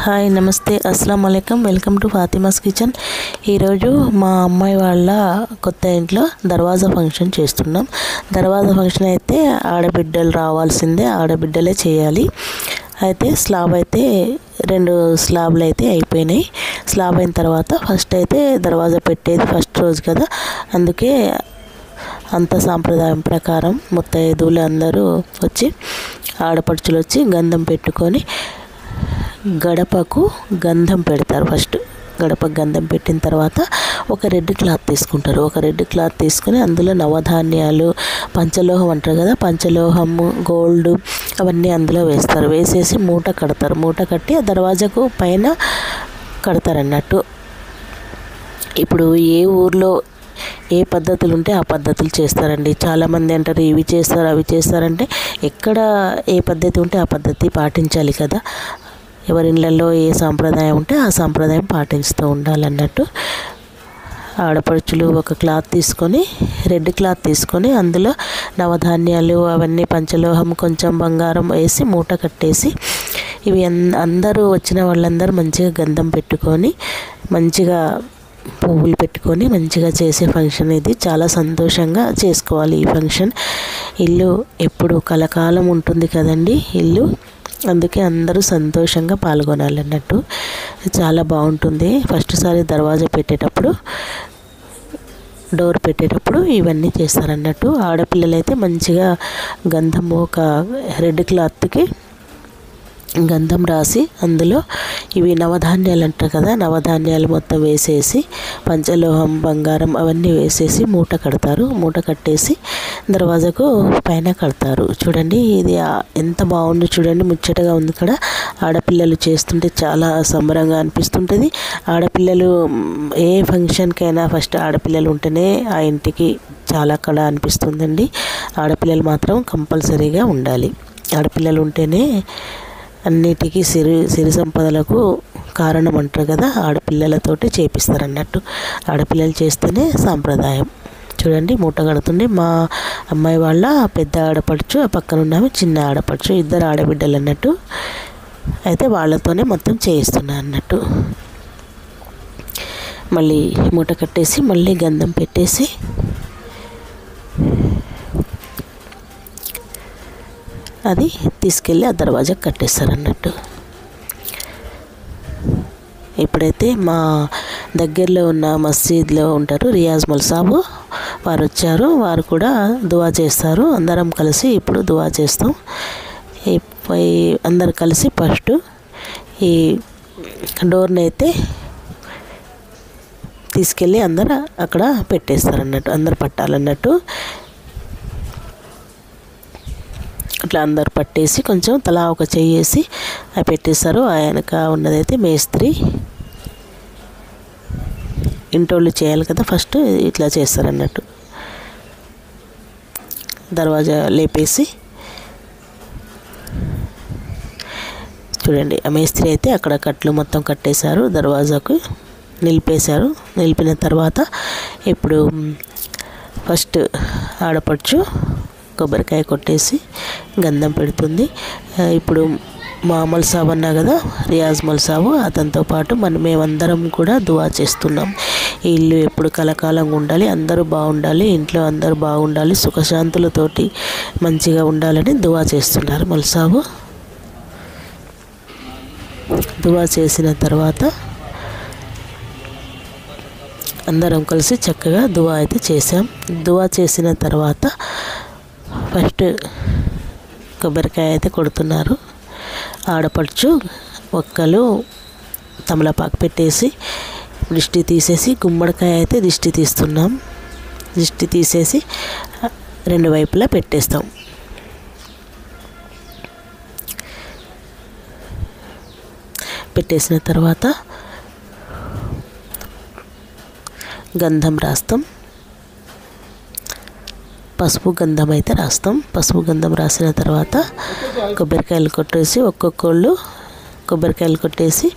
Hi నమస్తే అస్సలం వాలేకం welcome to Fatima's kitchen. ఈరోజు మా అమ్మాయి వాళ్ళ కొత్త ఇంట్లో దర్వాజా ఫంక్షన్ చేస్తున్నాం. దర్వాజా ఫంక్షన్ అయితే ఆడబిడ్డలు రావాల్సిందే, ఆడబిడ్డలే చేయాలి. అయితే స్లాబ్ అయితే 2 స్లాబ్లు అయితే అయిపోయినాయి. స్లాబ్ అయిన తర్వాత ఫస్ట్ అయితే దర్వాజా పెట్టేది ఫస్ట్ రోజు కదా, అందుకే అంత సాంప్రదాయం ప్రకారం ముత్తైదువులు అందరూ వచ్చి ఆడపడుచులు వచ్చి గంధం పెట్టుకొని గడపకు గంధం పెడతారు. ఫస్ట్ గడపకు గంధం పెట్టిన తర్వాత ఒక రెడ్ క్లాత్ తీసుకుంటారు. ఒక రెడ్ క్లాత్ తీసుకొని అందులో నవధాన్యాలు, పంచలోహం అంటారు కదా, పంచలోహము, గోల్డ్ అవన్నీ అందులో వేస్తారు. వేసేసి మూట కడతారు. మూట కట్టి ఆ దర్వాజాకు పైన కడతారన్నట్టు. ఇప్పుడు ఏ ఊర్లో ఏ పద్ధతులు ఉంటే ఆ పద్ధతులు చేస్తారండి. చాలామంది అంటారు ఇవి చేస్తారు అవి చేస్తారంటే, ఎక్కడ ఏ పద్ధతి ఉంటే ఆ పద్ధతి పాటించాలి కదా. ఎవరి ఇళ్ళల్లో ఏ సాంప్రదాయం ఉంటే ఆ సాంప్రదాయం పాటిస్తూ ఉండాలన్నట్టు. ఆడపడుచులు ఒక క్లాత్ తీసుకొని, రెడ్ క్లాత్ తీసుకొని అందులో నవధాన్యాలు అవన్నీ పంచలోహం కొంచెం బంగారం వేసి మూట కట్టేసి, ఇవి అందరూ వచ్చిన వాళ్ళందరూ మంచిగా గంధం పెట్టుకొని మంచిగా పువ్వులు పెట్టుకొని మంచిగా చేసే ఫంక్షన్ ఇది. చాలా సంతోషంగా చేసుకోవాలి ఈ ఫంక్షన్. ఇల్లు ఎప్పుడు కలకాలం ఉంటుంది కదండి ఇల్లు, అందుకే అందరూ సంతోషంగా పాల్గొనాలన్నట్టు. చాలా బాగుంటుంది. ఫస్ట్ సారి దర్వాజా పెట్టేటప్పుడు, డోర్ పెట్టేటప్పుడు ఇవన్నీ చేస్తారన్నట్టు. ఆడపిల్లలైతే మంచిగా గంధము ఒక రెడ్ క్లాత్కి గంధం రాసి అందులో ఇవి నవధాన్యాలు అంటారు కదా, నవధాన్యాలు మొత్తం వేసేసి పంచలోహం బంగారం అవన్నీ వేసేసి మూట కడతారు. మూట కట్టేసి దర్వాజాకు పైన కడతారు. చూడండి ఇది ఎంత బాగుంది, చూడండి ముచ్చటగా ఉంది. ఇక్కడ ఆడపిల్లలు చేస్తుంటే చాలా సంబరంగా అనిపిస్తుంటుంది. ఆడపిల్లలు ఏ ఫంక్షన్కైనా ఫస్ట్ ఆడపిల్లలు ఉంటేనే ఆ ఇంటికి చాలా కళ అనిపిస్తుందండి. ఆడపిల్లలు మాత్రం కంపల్సరీగా ఉండాలి. ఆడపిల్లలు ఉంటేనే అన్నిటికీ సిరి సంపదలకు కారణం అంటారు కదా, ఆడపిల్లలతోటి చేపిస్తారన్నట్టు. ఆడపిల్లలు చేస్తేనే సాంప్రదాయం. చూడండి మూట కడుతుంది. మా అమ్మాయి వాళ్ళ పెద్ద ఆడపడుచు, ఆ పక్కన ఉన్నాము చిన్న ఆడపడుచు, ఇద్దరు ఆడబిడ్డలు అన్నట్టు. అయితే వాళ్ళతోనే మొత్తం చేయిస్తున్నా అన్నట్టు. మళ్ళీ మూట కట్టేసి మళ్ళీ గంధం పెట్టేసి అది తీసుకెళ్ళి ఆ దర్వాజా కట్టేస్తారు అన్నట్టు. ఇప్పుడైతే మా దగ్గరలో ఉన్న మసీద్లో ఉంటారు రియాజ్ మౌల్ సాబు, వారు వచ్చారు. వారు కూడా దువా చేస్తారు. అందరం కలిసి ఇప్పుడు దువా చేస్తాం. అందరు కలిసి ఫస్ట్ ఈ డోర్ని అయితే తీసుకెళ్ళి అందరు అక్కడ పెట్టేస్తారు అన్నట్టు, అందరు పట్టాలన్నట్టు. అట్లా అందరు పట్టేసి కొంచెం తలా ఒక చెయ్యేసి అవి పెట్టేస్తారు. ఆయనక ఉన్నదైతే మేస్త్రి, ఇంటోళ్ళు చేయాలి కదా, ఫస్ట్ ఇట్లా చేస్తారన్నట్టు. దర్వాజా లేపేసి చూడండి, ఆ మేస్త్రి అయితే అక్కడ కట్లు మొత్తం కట్టేశారు, దర్వాజాకు నిలిపేశారు. నిలిపిన తర్వాత ఇప్పుడు ఫస్ట్ ఆడపడుచు కొబ్బరికాయ కొట్టేసి గంధం పెడుతుంది. ఇప్పుడు మా మౌల్ సాబ్ అన్నా కదా, రియాజ్ మౌల్ సాబు, అతనితో పాటు మేమందరం కూడా దువా చేస్తున్నాం. ఈ ఇల్లు ఎప్పుడు కలకాలంగా ఉండాలి, అందరూ బాగుండాలి, ఇంట్లో అందరూ బాగుండాలి, సుఖశాంతులతోటి మంచిగా ఉండాలని దువా చేస్తున్నారు మౌల్ సాబు. దువా చేసిన తర్వాత అందరం కలిసి చక్కగా దువా అయితే చేసాం. దువా చేసిన తర్వాత ఫస్ట్ కొబ్బరికాయ అయితే కొడుతున్నారు. ఆడపడుచు ఒక్కలు తమలపాకు పెట్టేసి దిష్టి తీసేసి, గుమ్మడికాయ అయితే దిష్టి తీస్తున్నాం. దిష్టి తీసేసి 2 వైపులా పెట్టేస్తాం. పెట్టేసిన తర్వాత గంధం రాస్తాం. పసుపు గంధం అయితే రాస్తాం. పసుపు గంధం రాసిన తర్వాత కొబ్బరికాయలు కొట్టేసి ఒక్కొక్కళ్ళు కొబ్బరికాయలు కొట్టేసి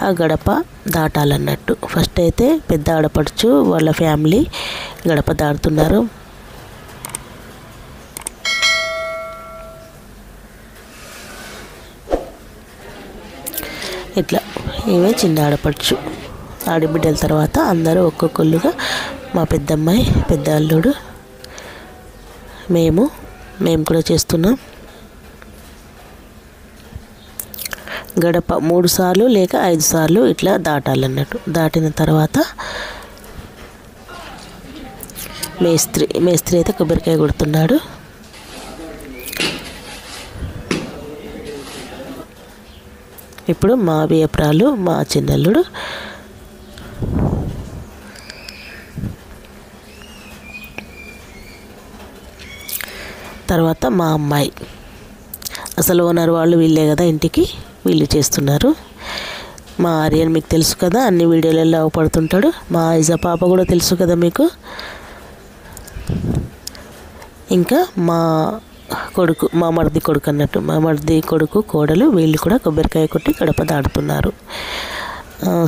ఆ గడప దాటాలన్నట్టు. ఫస్ట్ అయితే పెద్ద ఆడపడుచు వాళ్ళ ఫ్యామిలీ గడప దాటుతున్నారు. ఇట్లా ఇవే చిన్న ఆడపడుచు ఆడబిడ్డల తర్వాత అందరూ ఒక్కొక్కరుగా మా పెద్దమ్మాయి, పెద్ద అల్లుడు, మేము కూడా చేస్తున్నాం. గడప 3 సార్లు లేక 5 సార్లు ఇట్లా దాటాలన్నట్టు. దాటిన తర్వాత మేస్త్రి అయితే కొబ్బరికాయ కొడుతున్నాడు. ఇప్పుడు మా వేపరాలు, మా చిన్నల్లుడు, తర్వాత మా అమ్మాయి. అసలు ఓనర్ వాళ్ళు వీళ్ళే కదా, ఇంటికి వీళ్ళు చేస్తున్నారు. మా ఆర్యన్ మీకు తెలుసు కదా, అన్ని వీడియోలలో అవపడుతుంటాడు. మా ఐజా పాప కూడా తెలుసు కదా మీకు. ఇంకా మా కొడుకు, మా మరిది కొడుకు అన్నట్టు, మా మరిది కొడుకు, కోడలు, వీళ్ళు కూడా కొబ్బరికాయ కొట్టి గడప దాటుతున్నారు.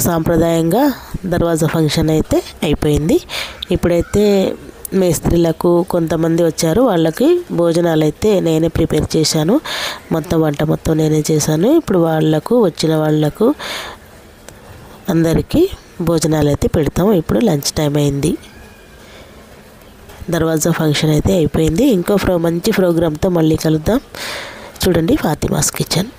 సాంప్రదాయంగా దర్వాజా ఫంక్షన్ అయితే అయిపోయింది. ఇప్పుడైతే మేస్త్రీలకు కొంతమంది వచ్చారు, వాళ్ళకి భోజనాలు అయితే నేనే ప్రిపేర్ చేశాను. వంట మొత్తం నేనే చేశాను. ఇప్పుడు వచ్చిన వాళ్ళకు అందరికీ భోజనాలు అయితే పెడతాము. ఇప్పుడు లంచ్ టైం అయింది. దర్వాజా ఫంక్షన్ అయితే అయిపోయింది. ఇంకో మంచి ప్రోగ్రామ్తో మళ్ళీ కలుద్దాం. చూడండి ఫాతిమాస్ కిచెన్.